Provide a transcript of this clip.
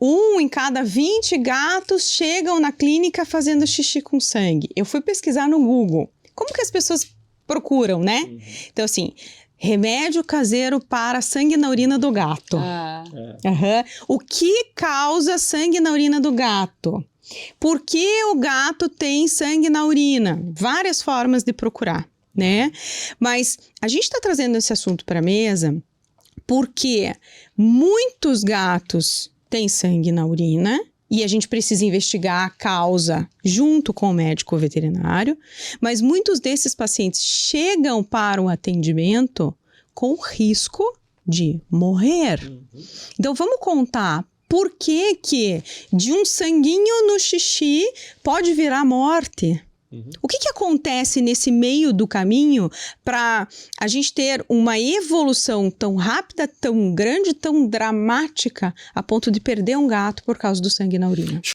1 em cada 20 gatos chegam na clínica fazendo xixi com sangue. Eu fui pesquisar no Google. Como que as pessoas procuram, né? Então, assim, remédio caseiro para sangue na urina do gato. O que causa sangue na urina do gato? Por que o gato tem sangue na urina? Várias formas de procurar, né? Mas a gente está trazendo esse assunto para a mesa porque muitos gatos têm sangue na urina e a gente precisa investigar a causa junto com o médico veterinário, mas muitos desses pacientes chegam para o atendimento com risco de morrer. Então vamos contar por que de um sanguinho no xixi pode virar morte. O que acontece nesse meio do caminho para a gente ter uma evolução tão rápida, tão grande, tão dramática, a ponto de perder um gato por causa do sangue na urina?